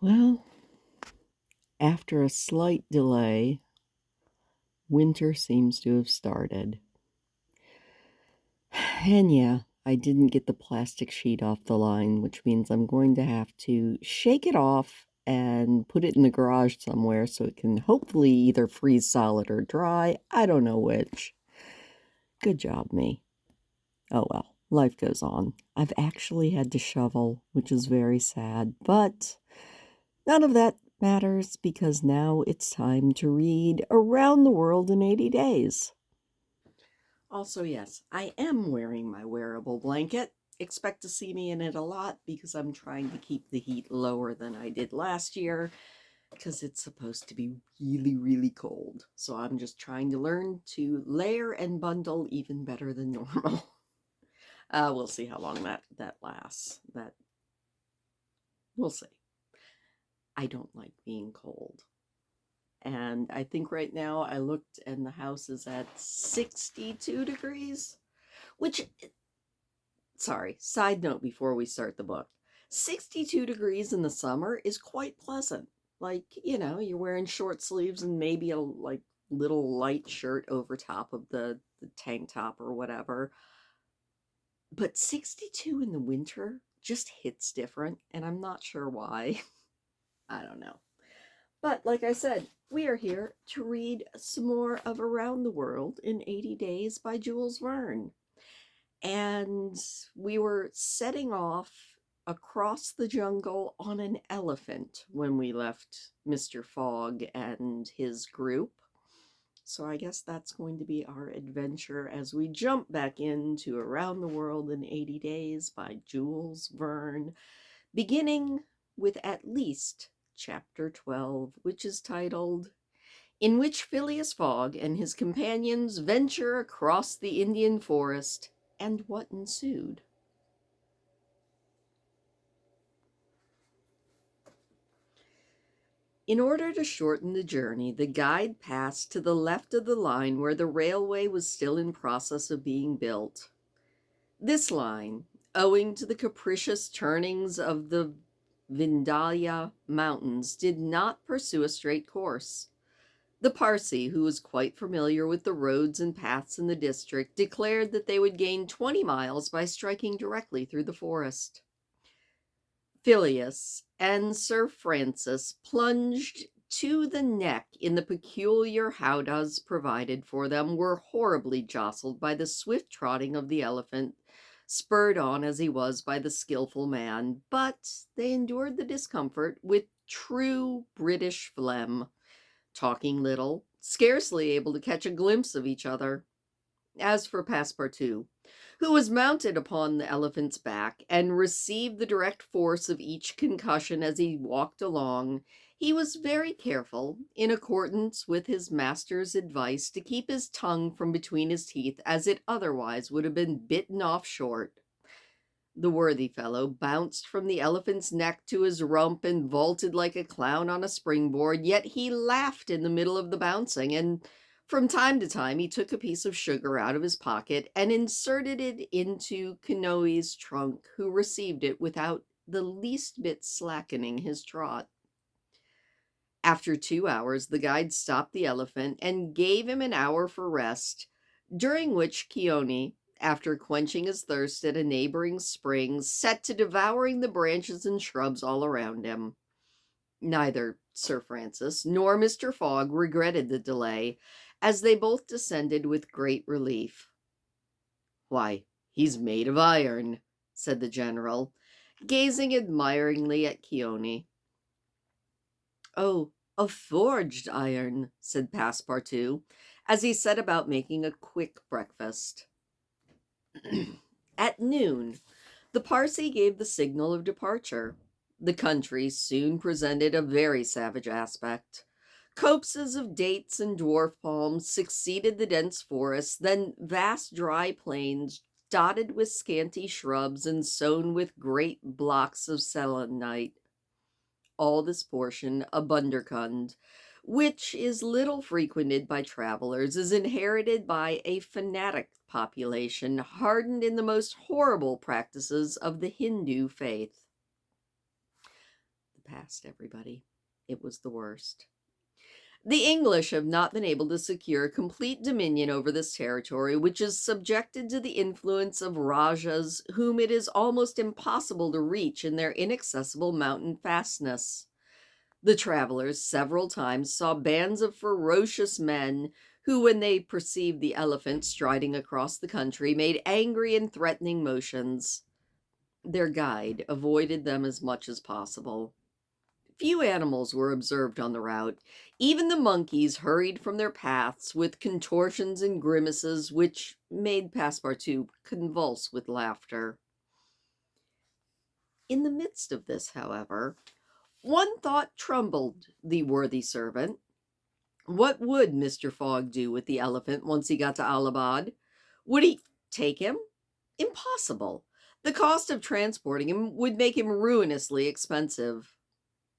Well, after a slight delay, winter seems to have started. And yeah, I didn't get the plastic sheet off the line, which means I'm going to have to shake it off and put it in the garage somewhere so it can hopefully either freeze solid or dry. I don't know which. Good job, me. Oh well, life goes on. I've actually had to shovel, which is very sad, but none of that matters because now it's time to read Around the World in 80 Days. Also, yes, I am wearing my wearable blanket. Expect to see me in it a lot because I'm trying to keep the heat lower than I did last year because it's supposed to be really, really cold. So I'm just trying to learn to layer and bundle even better than normal. We'll see how long that lasts. We'll see. I don't like being cold. And I think right now I looked and the house is at 62 degrees, which, sorry, side note before we start the book. 62 degrees in the summer is quite pleasant. Like, you're wearing short sleeves and maybe a little light shirt over top of the tank top or whatever. But 62 in the winter just hits different, and I'm not sure why. I don't know. But like I said, we are here to read some more of Around the World in 80 Days by Jules Verne. And we were setting off across the jungle on an elephant when we left Mr. Fogg and his group. So I guess that's going to be our adventure as we jump back into Around the World in 80 Days by Jules Verne, beginning with at least chapter 12, which is titled, In which Phileas Fogg and his companions venture across the Indian forest and what ensued. In order to shorten the journey, the guide passed to the left of the line where the railway was still in process of being built. This line, owing to the capricious turnings of the Vindhya Mountains, did not pursue a straight course. The Parsee, who was quite familiar with the roads and paths in the district, declared that they would gain 20 miles by striking directly through the forest. Phileas and Sir Francis plunged to the neck in the peculiar howdahs provided for them, were horribly jostled by the swift trotting of the elephant, spurred on as he was by the skillful man, but they endured the discomfort with true British phlegm, talking little, scarcely able to catch a glimpse of each other. As for Passepartout, who was mounted upon the elephant's back and received the direct force of each concussion as he walked along, he was very careful, in accordance with his master's advice, to keep his tongue from between his teeth, as it otherwise would have been bitten off short. The worthy fellow bounced from the elephant's neck to his rump and vaulted like a clown on a springboard, yet he laughed in the middle of the bouncing, and from time to time he took a piece of sugar out of his pocket and inserted it into Kanoe's trunk, who received it without the least bit slackening his trot. After 2 hours, the guide stopped the elephant and gave him an hour for rest, during which Keone, after quenching his thirst at a neighboring spring, set to devouring the branches and shrubs all around him. Neither Sir Francis nor Mr. Fogg regretted the delay, as they both descended with great relief. "Why, he's made of iron," said the general, gazing admiringly at Keone. "Oh, of forged iron," said Passepartout, as he set about making a quick breakfast. At noon, the Parsee gave the signal of departure. The country soon presented a very savage aspect. Copses of dates and dwarf palms succeeded the dense forests, then vast dry plains dotted with scanty shrubs and sown with great blocks of selenite. All this portion, a Bunderkund, which is little frequented by travelers, is inherited by a fanatic population hardened in the most horrible practices of the Hindu faith. The past, everybody. It was the worst. The English have not been able to secure complete dominion over this territory, which is subjected to the influence of Rajas whom it is almost impossible to reach in their inaccessible mountain fastness. The travelers several times saw bands of ferocious men who, when they perceived the elephant striding across the country, made angry and threatening motions. Their guide avoided them as much as possible. Few animals were observed on the route. Even the monkeys hurried from their paths with contortions and grimaces which made Passepartout convulse with laughter. In the midst of this, however, one thought troubled the worthy servant. What would Mr. Fogg do with the elephant once he got to Allahabad? Would he take him? Impossible. The cost of transporting him would make him ruinously expensive.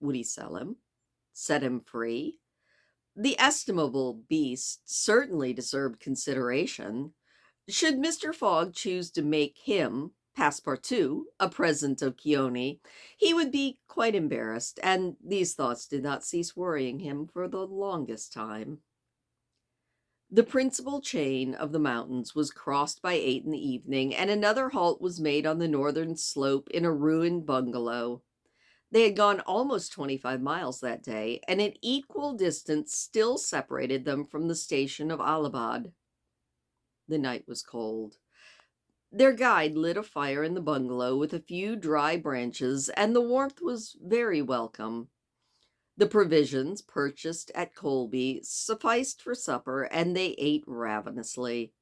Would he sell him? Set him free? The estimable beast certainly deserved consideration. Should Mr. Fogg choose to make him, Passepartout, a present of Chione, he would be quite embarrassed, and these thoughts did not cease worrying him for the longest time. The principal chain of the mountains was crossed by 8 in the evening, and another halt was made on the northern slope in a ruined bungalow. They had gone almost 25 miles that day, and an equal distance still separated them from the station of Allahabad. The night was cold. Their guide lit a fire in the bungalow with a few dry branches, and the warmth was very welcome. The provisions purchased at Colby sufficed for supper, and they ate ravenously.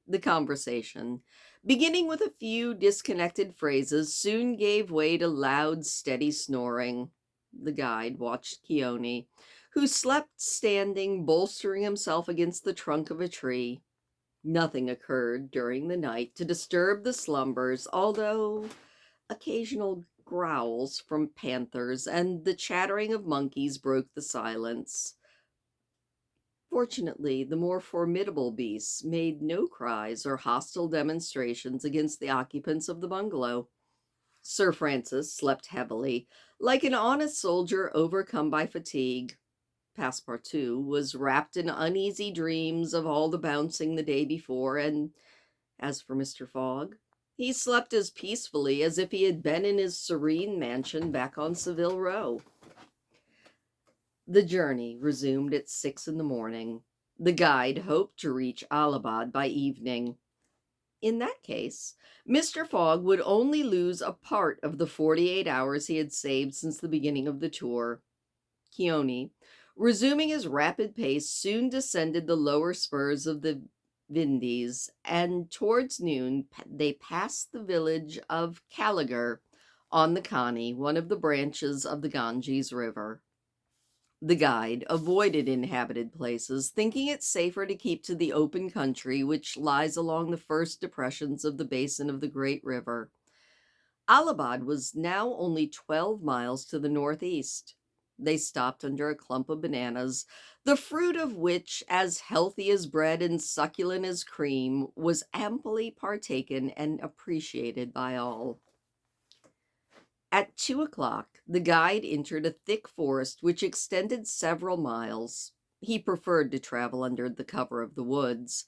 The conversation, beginning with a few disconnected phrases, soon gave way to loud, steady snoring. The guide watched Chione, who slept standing, bolstering himself against the trunk of a tree. Nothing occurred during the night to disturb the slumbers, although occasional growls from panthers and the chattering of monkeys broke the silence. Fortunately, the more formidable beasts made no cries or hostile demonstrations against the occupants of the bungalow. Sir Francis slept heavily, like an honest soldier overcome by fatigue. Passepartout was wrapped in uneasy dreams of all the bouncing the day before, and as for Mr. Fogg, he slept as peacefully as if he had been in his serene mansion back on Savile Row. The journey resumed at 6 in the morning. The guide hoped to reach Allahabad by evening. In that case, Mr. Fogg would only lose a part of the 48 hours he had saved since the beginning of the tour. Chione, resuming his rapid pace, soon descended the lower spurs of the Vindes, and towards noon they passed the village of Caligar on the Coney, one of the branches of the Ganges River. The guide avoided inhabited places, thinking it safer to keep to the open country which lies along the first depressions of the basin of the great river. Allahabad was now only 12 miles to the northeast. They stopped under a clump of bananas, the fruit of which, as healthy as bread and succulent as cream, was amply partaken and appreciated by all. At 2 o'clock, the guide entered a thick forest which extended several miles. He preferred to travel under the cover of the woods.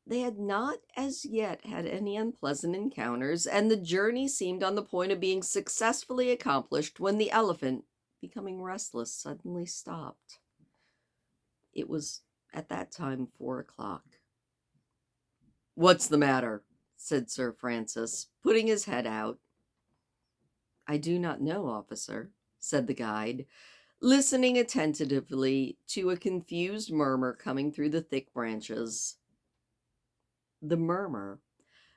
They had not as yet had any unpleasant encounters, and the journey seemed on the point of being successfully accomplished when the elephant, becoming restless, suddenly stopped. It was at that time 4 o'clock. "What's the matter?" said Sir Francis, putting his head out. "I do not know, officer," said the guide, listening attentively to a confused murmur coming through the thick branches. The murmur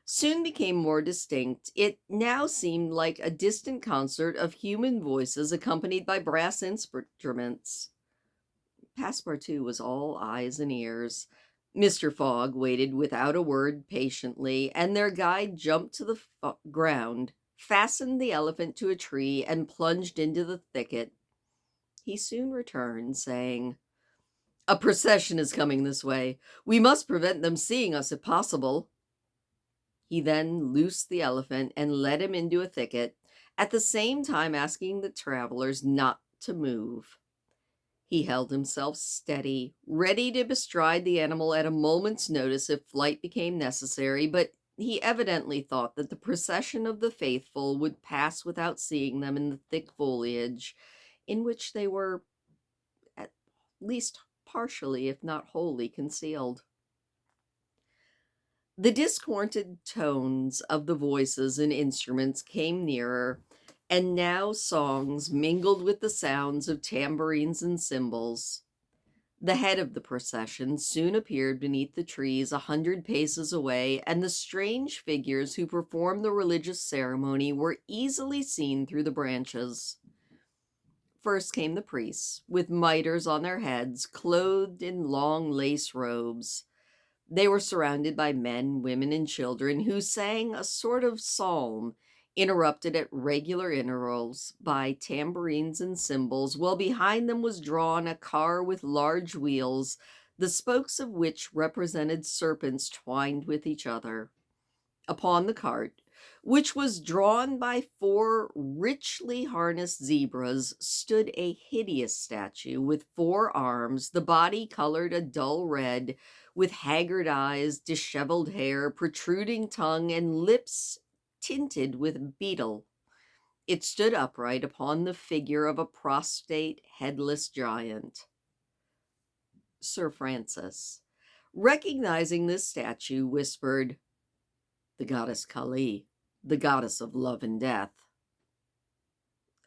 soon became more distinct. It now seemed like a distant concert of human voices accompanied by brass instruments. Passepartout was all eyes and ears. Mr. Fogg waited without a word patiently, and their guide jumped to the ground, fastened the elephant to a tree, and plunged into the thicket. He soon returned, saying, "A procession is coming this way. We must prevent them seeing us if possible." He then loosed the elephant and led him into a thicket, at the same time asking the travelers not to move. He held himself steady, ready to bestride the animal at a moment's notice if flight became necessary, but he evidently thought that the procession of the faithful would pass without seeing them in the thick foliage, in which they were at least partially, if not wholly, concealed. The discordant tones of the voices and instruments came nearer, and now songs mingled with the sounds of tambourines and cymbals. The head of the procession soon appeared beneath the trees 100 paces away, and the strange figures who performed the religious ceremony were easily seen through the branches. First came the priests, with mitres on their heads, clothed in long lace robes. They were surrounded by men, women, and children who sang a sort of psalm, interrupted at regular intervals by tambourines and cymbals, while behind them was drawn a car with large wheels, the spokes of which represented serpents twined with each other. Upon the cart, which was drawn by 4 richly harnessed zebras, stood a hideous statue with 4 arms, the body colored a dull red, with haggard eyes, disheveled hair, protruding tongue, and lips tinted with beetle. It stood upright upon the figure of a prostrate, headless giant. Sir Francis, recognizing this statue, whispered, "The goddess Kali, the goddess of love and death."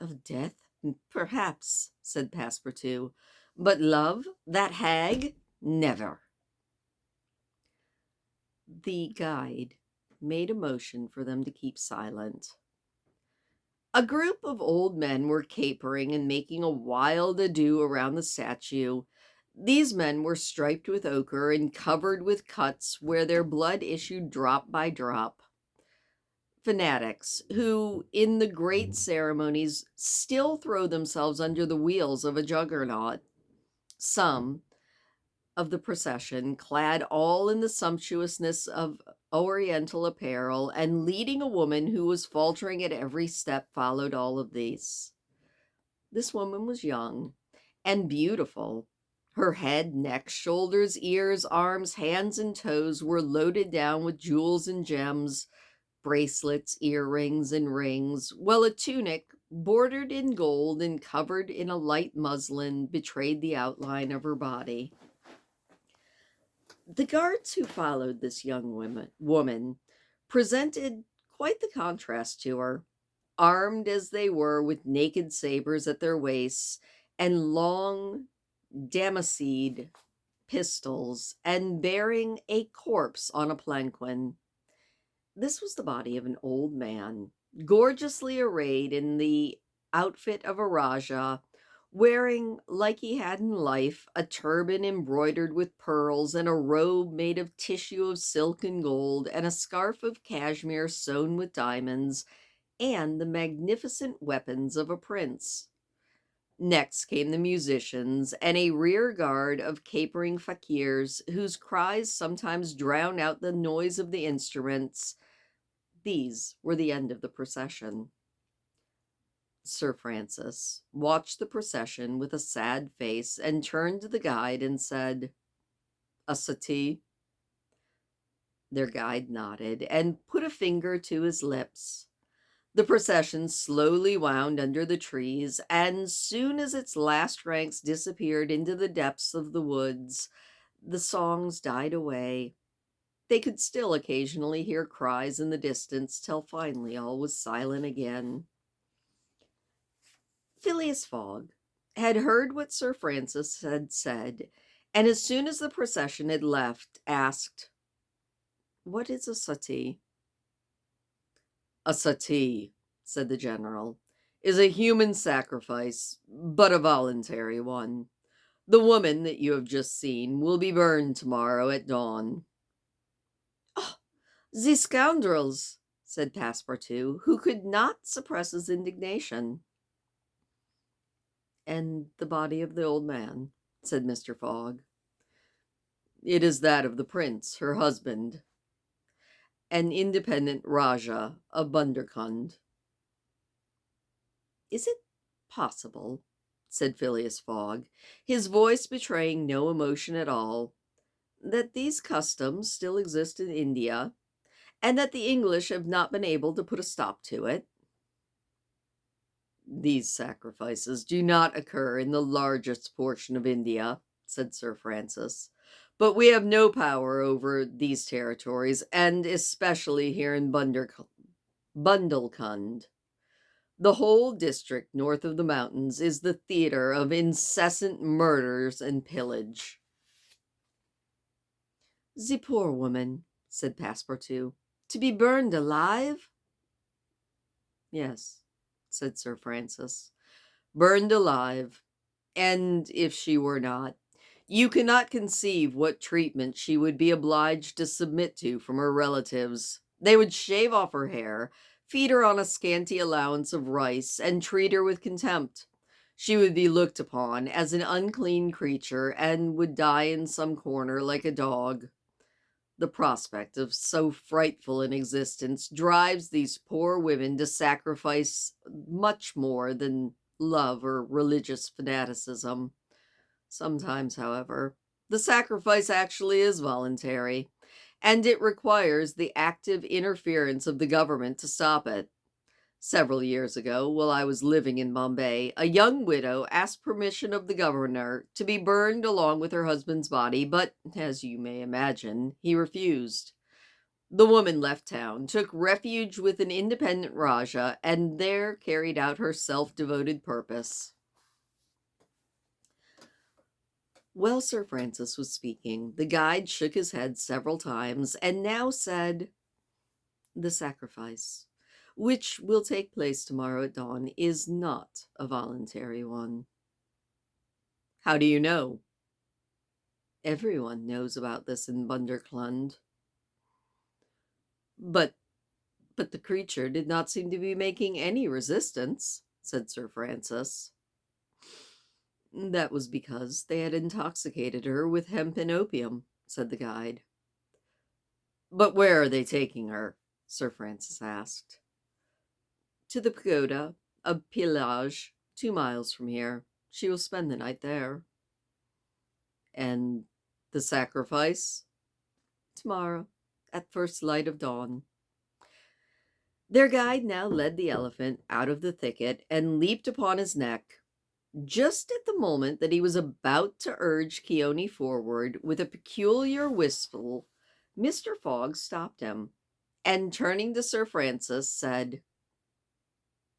"Of death, perhaps," said Passepartout, "but love, that hag, never." The guide made a motion for them to keep silent. A group of old men were capering and making a wild ado around the statue. These men were striped with ochre and covered with cuts where their blood issued drop by drop. Fanatics who, in the great ceremonies, still throw themselves under the wheels of a juggernaut. Some of the procession, clad all in the sumptuousness of Oriental apparel, and leading a woman who was faltering at every step, followed all of these. This woman was young and beautiful. Her head, neck, shoulders, ears, arms, hands, and toes were loaded down with jewels and gems, bracelets, earrings, and rings, while a tunic, bordered in gold and covered in a light muslin, betrayed the outline of her body. The guards who followed this young woman presented quite the contrast to her, armed as they were with naked sabers at their waists and long damascened pistols, and bearing a corpse on a palanquin. This was the body of an old man, gorgeously arrayed in the outfit of a Rajah, wearing, like he had in life, a turban embroidered with pearls, and a robe made of tissue of silk and gold, and a scarf of cashmere sewn with diamonds, and the magnificent weapons of a prince. Next came the musicians and a rear guard of capering fakirs, whose cries sometimes drowned out the noise of the instruments. These were the end of the procession. Sir Francis watched the procession with a sad face and turned to the guide and said, "A suttee?" Their guide nodded and put a finger to his lips. The procession slowly wound under the trees, and soon as its last ranks disappeared into the depths of the woods, the songs died away. They could still occasionally hear cries in the distance, till finally all was silent again. Phileas Fogg had heard what Sir Francis had said, and as soon as the procession had left, asked, "What is a suttee?" "A suttee," said the general, "is a human sacrifice, but a voluntary one. The woman that you have just seen will be burned tomorrow at dawn." "Oh, the scoundrels!" said Passepartout, who could not suppress his indignation. "And the body of the old man?" said Mr. Fogg. "It is that of the prince, her husband, an independent Rajah of Bunderkund." Is it possible, said Phileas Fogg, his voice betraying no emotion at all, that these customs still exist in India, and that the English have not been able to put a stop to it? These sacrifices do not occur in the largest portion of India, said Sir Francis, but we have no power over these territories, and especially here in Bundelkund. The whole district north of the mountains is the theater of incessant murders and pillage. The poor woman, said Passepartout, to be burned alive? Yes, said Sir Francis, burned alive. And if she were not, you cannot conceive what treatment she would be obliged to submit to from her relatives. They would shave off her hair, feed her on a scanty allowance of rice, and treat her with contempt. She would be looked upon as an unclean creature, and would die in some corner like a dog. The prospect of so frightful an existence drives these poor women to sacrifice much more than love or religious fanaticism. Sometimes, however, the sacrifice actually is voluntary, and it requires the active interference of the government to stop it. Several years ago, while I was living in Bombay, a young widow asked permission of the governor to be burned along with her husband's body, but, as you may imagine, he refused. The woman left town, took refuge with an independent Rajah, and there carried out her self-devoted purpose. While Sir Francis was speaking, the guide shook his head several times, and now said, "The sacrifice, which will take place tomorrow at dawn, is not a voluntary one." "How do you know?" "Everyone knows about this in Bunderklund." But the creature did not seem to be making any resistance," said Sir Francis. "That was because they had intoxicated her with hemp and opium," said the guide. "But where are they taking her?" Sir Francis asked. "To the pagoda of Pilage, 2 miles from here. She will spend the night there." "And the sacrifice?" "Tomorrow, at first light of dawn." Their guide now led the elephant out of the thicket and leaped upon his neck. Just at the moment that he was about to urge Keone forward with a peculiar whistle, Mr. Fogg stopped him, and turning to Sir Francis, said,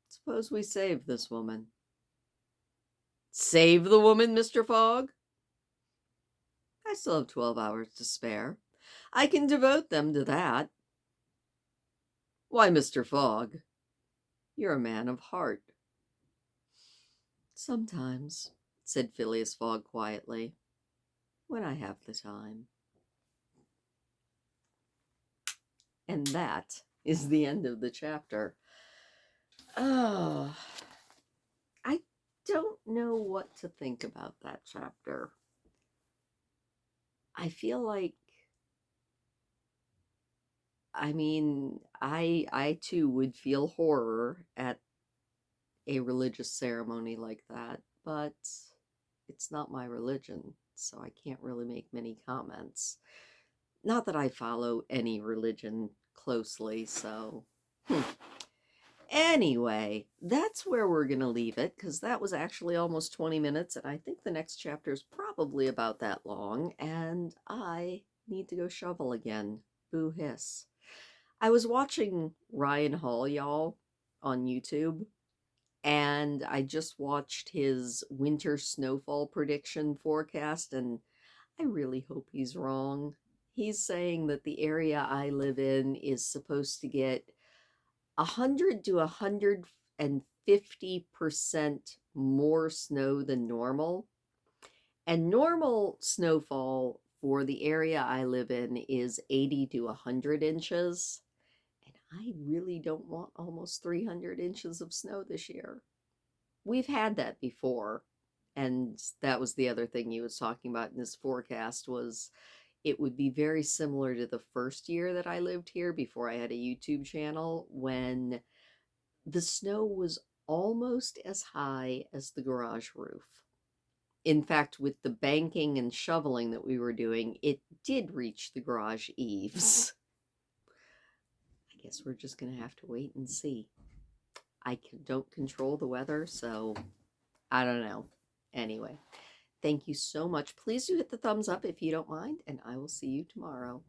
"Suppose we save this woman." "Save the woman, Mr. Fogg?" "I still have 12 hours to spare. I can devote them to that." "Why, Mr. Fogg, you're a man of heart." "Sometimes," said Phileas Fogg quietly, "when I have the time." And that is the end of the chapter. Oh, I don't know what to think about that chapter. I feel like, I too would feel horror at a religious ceremony like that, but it's not my religion, so I can't really make many comments. Not that I follow any religion closely, so Anyway, that's where we're going to leave it, because that was actually almost 20 minutes, and I think the next chapter is probably about that long, and I need to go shovel again. Boo hiss. I was watching Ryan Hall, y'all, on YouTube, and I just watched his winter snowfall prediction forecast, and I really hope he's wrong. He's saying that the area I live in is supposed to get 100 to 150% more snow than normal. And normal snowfall for the area I live in is 80 to 100 inches. And I really don't want almost 300 inches of snow this year. We've had that before. And that was the other thing he was talking about in this forecast, was it would be very similar to the first year that I lived here before I had a YouTube channel, when the snow was almost as high as the garage roof. In fact, with the banking and shoveling that we were doing, it did reach the garage eaves. I guess we're just going to have to wait and see. Don't control the weather, so I don't know. Anyway, thank you so much. Please do hit the thumbs up if you don't mind, and I will see you tomorrow.